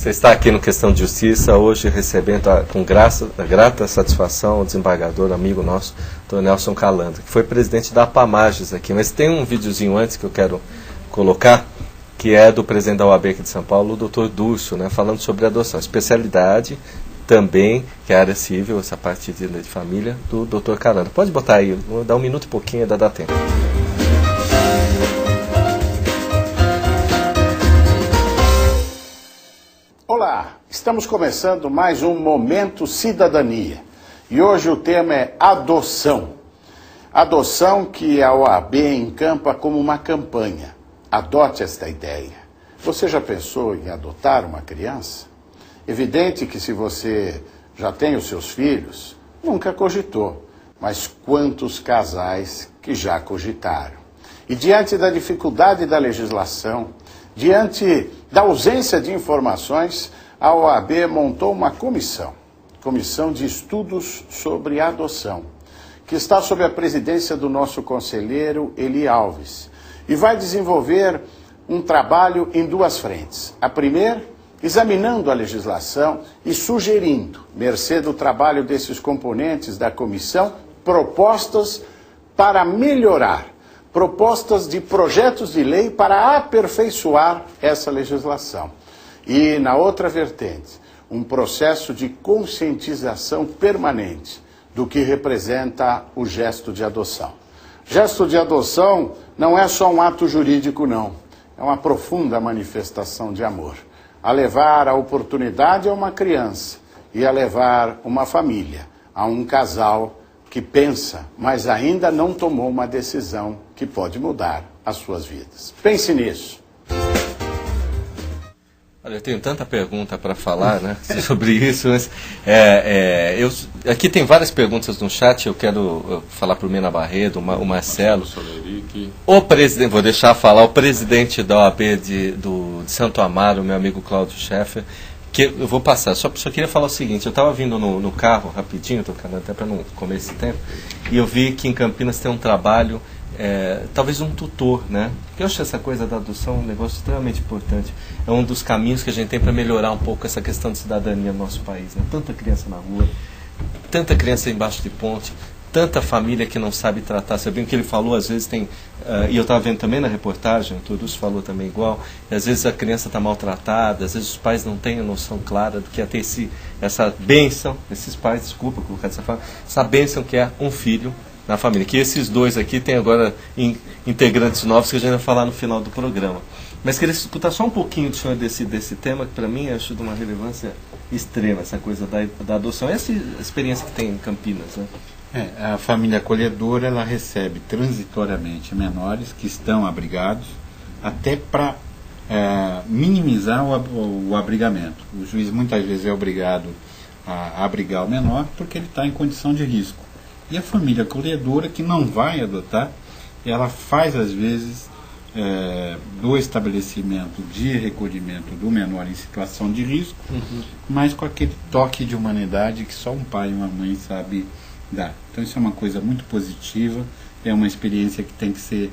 Você está aqui no Questão de Justiça, hoje recebendo com grata satisfação o desembargador, amigo nosso, Dr. Nelson Calandra, que foi presidente da APAMAGES aqui. Mas tem um videozinho antes que eu quero colocar, que é do presidente da OAB aqui de São Paulo, o Dr. Dúcio, né, falando sobre adoção. Especialidade também, que é a área civil, essa parte de família, do Dr. Calandra. Pode botar aí, vou dar um minuto e pouquinho, ainda dá tempo. Olá, estamos começando mais um Momento Cidadania e hoje o tema é adoção. Adoção que a OAB encampa como uma campanha. Adote esta ideia. Você já pensou em adotar uma criança? Evidente que se você já tem os seus filhos, nunca cogitou, mas quantos casais que já cogitaram? E diante da dificuldade da legislação, diante da ausência de informações, a OAB montou uma comissão de estudos sobre adoção, que está sob a presidência do nosso conselheiro Eli Alves, e vai desenvolver um trabalho em duas frentes. A primeira, examinando a legislação e sugerindo, mercê do trabalho desses componentes da comissão, propostas para melhorar, propostas de projetos de lei para aperfeiçoar essa legislação. E, na outra vertente, um processo de conscientização permanente do que representa o gesto de adoção. Gesto de adoção não é só um ato jurídico, não. É uma profunda manifestação de amor. A levar a oportunidade a uma criança e a levar uma família, a um casal que pensa, mas ainda não tomou uma decisão que pode mudar as suas vidas. Pense nisso. Olha, eu tenho tanta pergunta para falar, né, sobre isso, mas aqui tem várias perguntas no chat. Eu quero falar para o Mena Barredo, o Marcelo, o presidente, vou deixar falar o presidente da OAB de Santo Amaro, meu amigo Cláudio Scheffer, que eu vou passar. Só queria falar o seguinte: eu estava vindo no carro rapidinho, tocando até para não comer esse tempo, e eu vi que em Campinas tem um trabalho, talvez um tutor, né? Eu acho essa coisa da adoção um negócio extremamente importante. É um dos caminhos que a gente tem para melhorar um pouco essa questão de cidadania no nosso país, né? Tanta criança na rua, tanta criança embaixo de ponte, tanta família que não sabe tratar. Você viu o que ele falou, às vezes tem, e eu estava vendo também na reportagem, o Turus falou também igual, às vezes a criança está maltratada, às vezes os pais não têm a noção clara do que é ter essa bênção, esses pais, desculpa colocar dessa forma, essa bênção que é um filho na família. Que esses dois aqui tem agora integrantes novos que a gente vai falar no final do programa. Mas queria escutar só um pouquinho do senhor desse tema, que para mim acho de uma relevância extrema, essa coisa da adoção. Essa experiência que tem em Campinas, né? A família acolhedora, ela recebe transitoriamente menores que estão abrigados, até para minimizar o abrigamento. O juiz muitas vezes é obrigado a abrigar o menor porque ele está em condição de risco. E a família acolhedora, que não vai adotar, ela faz às vezes do estabelecimento de recolhimento do menor em situação de risco, mas com aquele toque de humanidade que só um pai e uma mãe sabem dar. Então isso é uma coisa muito positiva, é uma experiência que tem que ser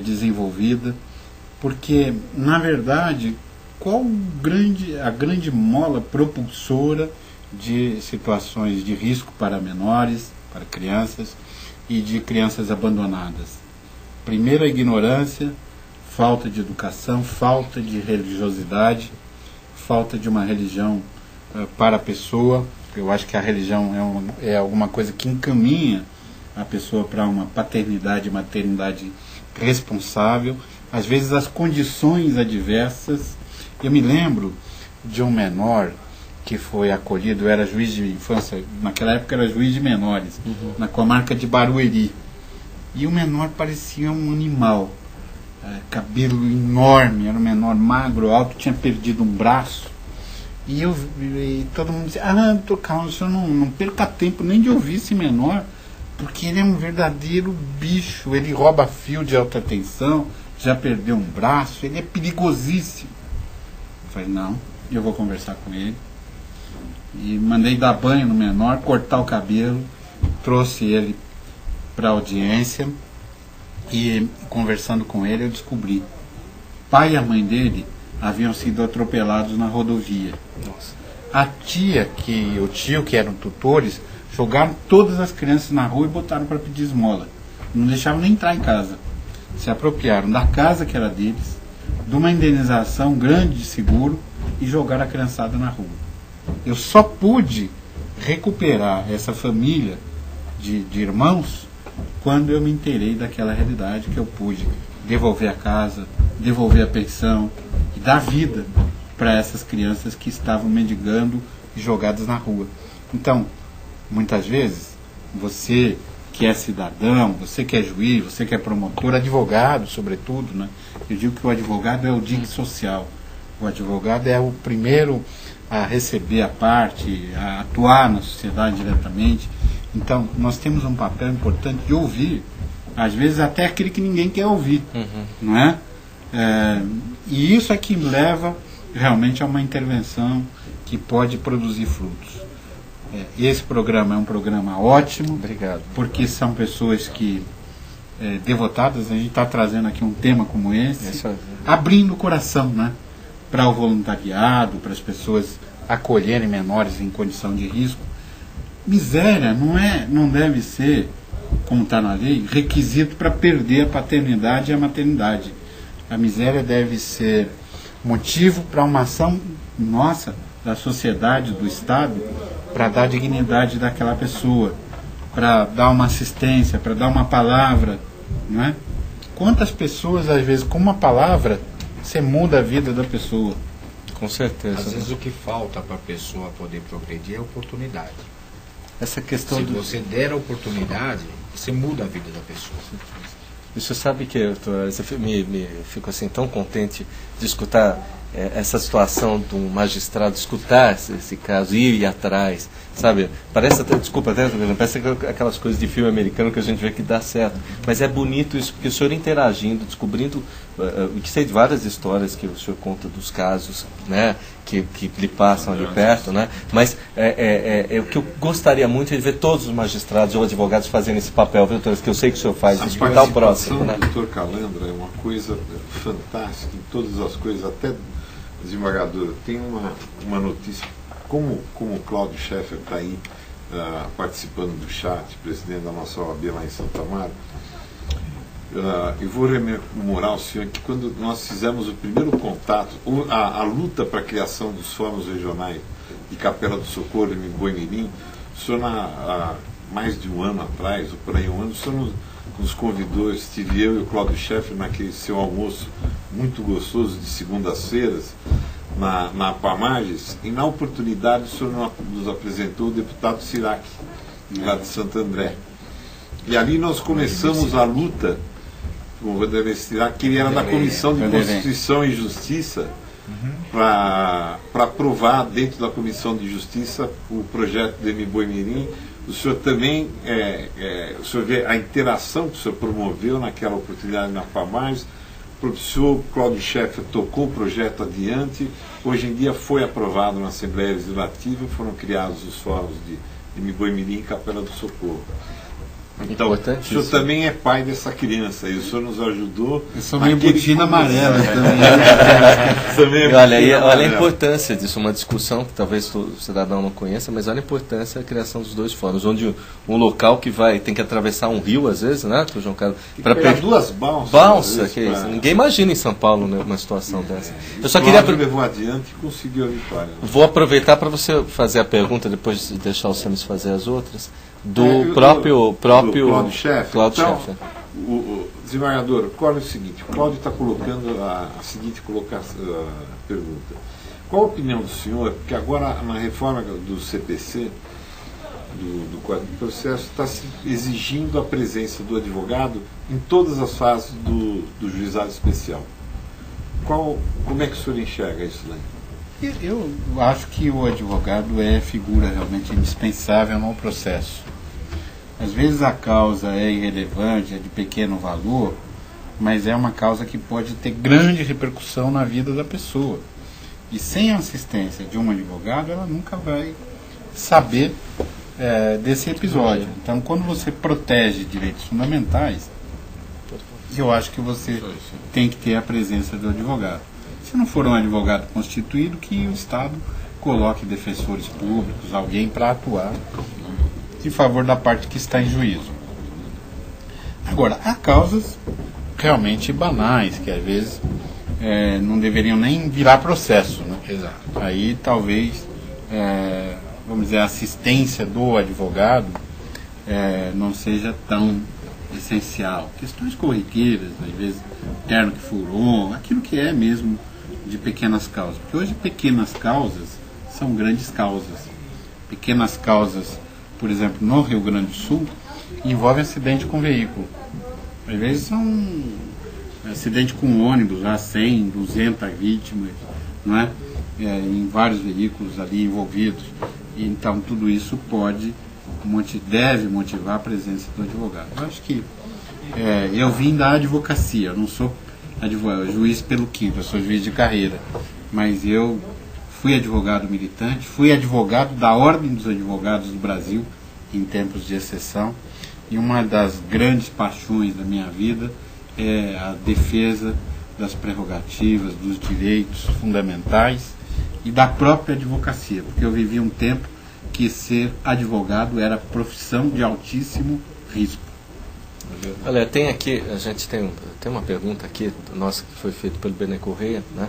desenvolvida, porque, na verdade, qual a grande mola propulsora de situações de risco para menores, para crianças e de crianças abandonadas? Primeiro, a ignorância, falta de educação, falta de religiosidade, falta de uma religião para a pessoa. Eu acho que a religião é alguma coisa que encaminha a pessoa para uma paternidade e maternidade responsável. Às vezes as condições adversas. Eu me lembro de um menor que foi acolhido, eu era juiz de infância, naquela época era juiz de menores, na comarca de Barueri. E o menor parecia um animal, cabelo enorme, era um menor magro, alto, tinha perdido um braço. E todo mundo dizia: doutor Carlos, o senhor não perca tempo nem de ouvir esse menor, porque ele é um verdadeiro bicho, ele rouba fio de alta tensão, já perdeu um braço, ele é perigosíssimo. Eu falei: não, eu vou conversar com ele. E mandei dar banho no menor, cortar o cabelo, trouxe ele para a audiência e, conversando com ele, eu descobri: o pai e a mãe dele haviam sido atropelados na rodovia. Nossa. A tia e o tio, que eram tutores, jogaram todas as crianças na rua e botaram para pedir esmola. Não deixavam nem entrar em casa. Se apropriaram da casa que era deles, de uma indenização grande de seguro e jogaram a criançada na rua. Eu só pude recuperar essa família de irmãos quando eu me inteirei daquela realidade, que eu pude devolver a casa, devolver a pensão e dar vida para essas crianças que estavam mendigando e jogadas na rua. Então, muitas vezes, você que é cidadão, você que é juiz, você que é promotor, advogado, sobretudo, né? Eu digo que o advogado é o dique social. O advogado é o primeiro a receber a parte, a atuar na sociedade diretamente. Então, nós temos um papel importante de ouvir, às vezes até aquele que ninguém quer ouvir, não é? E isso é que leva realmente a uma intervenção que pode produzir frutos. Esse programa é um programa ótimo. Obrigado. Porque são pessoas que devotadas. A gente está trazendo aqui um tema como esse, abrindo o coração, né, para o voluntariado, para as pessoas acolherem menores em condição de risco. Miséria não deve ser, como está na lei, requisito para perder a paternidade e a maternidade. A miséria deve ser motivo para uma ação nossa, da sociedade, do Estado, para dar dignidade daquela pessoa, para dar uma assistência, para dar uma palavra, não é? Quantas pessoas, às vezes, com uma palavra, você muda a vida da pessoa? Com certeza. Às vezes o que falta para a pessoa poder progredir é oportunidade. Essa questão Se você der a oportunidade, você muda a vida da pessoa. Você sabe que eu me fico assim tão contente de escutar essa situação de um magistrado, escutar esse caso, ir atrás, sabe? Parece até, desculpa até, parece aquelas coisas de filme americano que a gente vê que dá certo, mas é bonito isso, porque o senhor interagindo, descobrindo, que sei de várias histórias que o senhor conta dos casos, né, que lhe passam ali perto, né, mas o que eu gostaria muito é de ver todos os magistrados ou advogados fazendo esse papel, viu, doutor, que eu sei que o senhor faz, escutar o próximo, né? A participação do Dr. Calandra é uma coisa fantástica em todas as coisas, até desembargador. Tem uma notícia, como o Cláudio Scheffer está aí participando do chat, presidente da nossa OAB lá em Santa Amaro, eu vou rememorar o senhor que quando nós fizemos o primeiro contato, a luta para a criação dos fóruns regionais de Capela do Socorro e Boi-mirim, o senhor há mais de um ano atrás, ou por aí um ano, o senhor nos convidou, estive eu e o Cláudio Scheffer naquele seu almoço muito gostoso de segundas-feiras na Pamages, e na oportunidade o senhor nos apresentou o deputado Sirac, lá de Santo André. E ali nós começamos a luta com o Vanderlei Sirac, que ele era da Comissão de Constituição e Justiça, para aprovar dentro da Comissão de Justiça o projeto do Boi-mirim. O senhor também, o senhor vê a interação que o senhor promoveu naquela oportunidade na Pamages. O professor Cláudio Scheffer tocou o projeto adiante. Hoje em dia foi aprovado na Assembleia Legislativa e foram criados os fóruns de Boi-mirim e Capela do Socorro. Então, o senhor também é pai dessa criança e o senhor nos ajudou. Eu sou meio botina amarela também. Olha a importância disso, uma discussão que talvez o cidadão não conheça, mas olha a importância da criação dos dois fóruns, onde um local que tem que atravessar um rio, às vezes, né, João Carlos? Para pegar duas balsas. Balsa, que é isso. Ninguém imagina em São Paulo, né, uma situação dessa. Eu só queria levou adiante e conseguiu a vitória. Vou aproveitar para você fazer a pergunta, depois de deixar o Semis fazer as outras. Do próprio Cláudio Scheffer. Então, o desembargador, ocorre o seguinte: o Cláudio está colocando a seguinte pergunta. Qual a opinião do senhor, que agora na reforma do CPC, do Código de Processo, está se exigindo a presença do advogado em todas as fases do juizado especial? Como é que o senhor enxerga isso, né? Eu acho que o advogado é figura realmente indispensável no processo. Às vezes a causa é irrelevante, é de pequeno valor, mas é uma causa que pode ter grande repercussão na vida da pessoa. E sem a assistência de um advogado, ela nunca vai saber desse episódio. Então, quando você protege direitos fundamentais, eu acho que você tem que ter a presença do advogado. Se não for um advogado constituído, que o Estado coloque defensores públicos, alguém para atuar em favor da parte que está em juízo. Agora, há causas realmente banais, que às vezes não deveriam nem virar processo, né? Exato. Aí talvez, vamos dizer, a assistência do advogado não seja tão essencial. Questões corriqueiras, às vezes, terno que furou, aquilo que é mesmo de pequenas causas. Porque hoje pequenas causas são grandes causas. Pequenas causas, por exemplo, no Rio Grande do Sul, envolvem acidente com veículo. Às vezes são acidente com ônibus, 100, 200 vítimas, não é? Em vários veículos ali envolvidos. E, então tudo isso deve motivar a presença do advogado. Eu acho que eu vim da advocacia, eu não sou juiz pelo quinto, eu sou juiz de carreira, mas eu fui advogado militante, fui advogado da Ordem dos Advogados do Brasil em tempos de exceção, e uma das grandes paixões da minha vida é a defesa das prerrogativas, dos direitos fundamentais e da própria advocacia, porque eu vivi um tempo que ser advogado era profissão de altíssimo risco. Olha, tem aqui, a gente tem uma pergunta aqui, nossa, que foi feita pelo Benê Correia, né,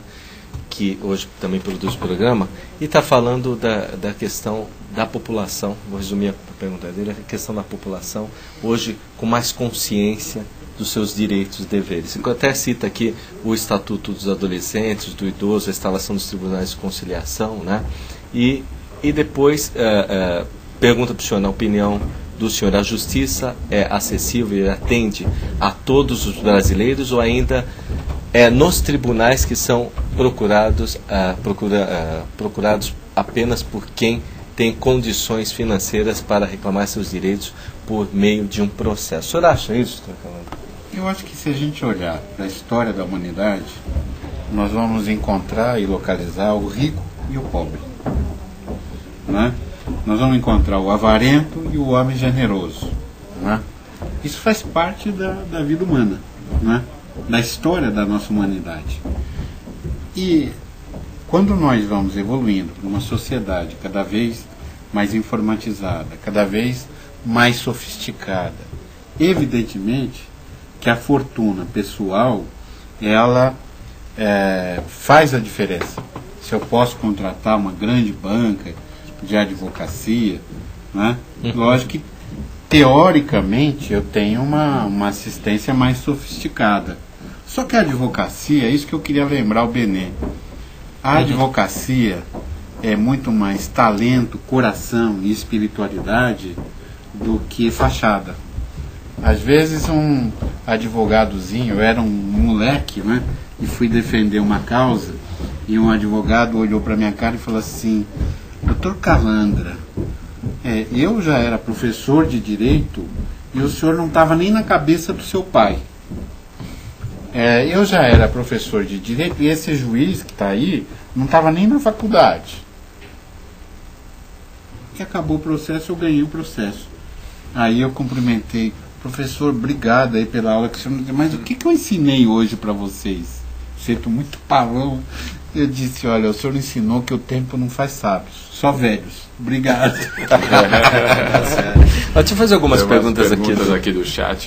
que hoje também produz o programa, e está falando da questão da população, vou resumir a pergunta dele, a questão da população, hoje com mais consciência dos seus direitos e deveres. Ele até cita aqui o Estatuto dos Adolescentes, do Idoso, a instalação dos tribunais de conciliação, né, e depois pergunta para o senhor, na opinião do senhor, a justiça é acessível e atende a todos os brasileiros, ou ainda nos tribunais que são procurados apenas por quem tem condições financeiras para reclamar seus direitos por meio de um processo? O senhor acha isso, Tracalano? Eu acho que se a gente olhar para a história da humanidade, nós vamos encontrar e localizar o rico e o pobre, né? Nós vamos encontrar o avarento e o homem generoso, né? Isso faz parte da vida humana, né? Da história da nossa humanidade. E quando nós vamos evoluindo para uma sociedade cada vez mais informatizada, cada vez mais sofisticada, evidentemente que a fortuna pessoal, ela faz a diferença. Se eu posso contratar uma grande banca de advocacia, né? Lógico que teoricamente eu tenho uma assistência mais sofisticada. Só que a advocacia, é isso que eu queria lembrar o Benê, a advocacia é muito mais talento, coração e espiritualidade do que fachada. Às vezes um advogadozinho, eu era um moleque, né, e fui defender uma causa, e um advogado olhou para minha cara e falou assim: Dr. Calandra, eu já era professor de direito e o senhor não estava nem na cabeça do seu pai. Eu já era professor de direito e esse juiz que está aí não estava nem na faculdade. E acabou o processo, eu ganhei o processo. Aí eu cumprimentei: professor, obrigado aí pela aula que o senhor... Mas o que eu ensinei hoje para vocês? Sinto muito pavão. Eu disse: olha, o senhor ensinou que o tempo não faz sábios, só velhos. Obrigado. Deixa eu fazer algumas perguntas aqui do chat.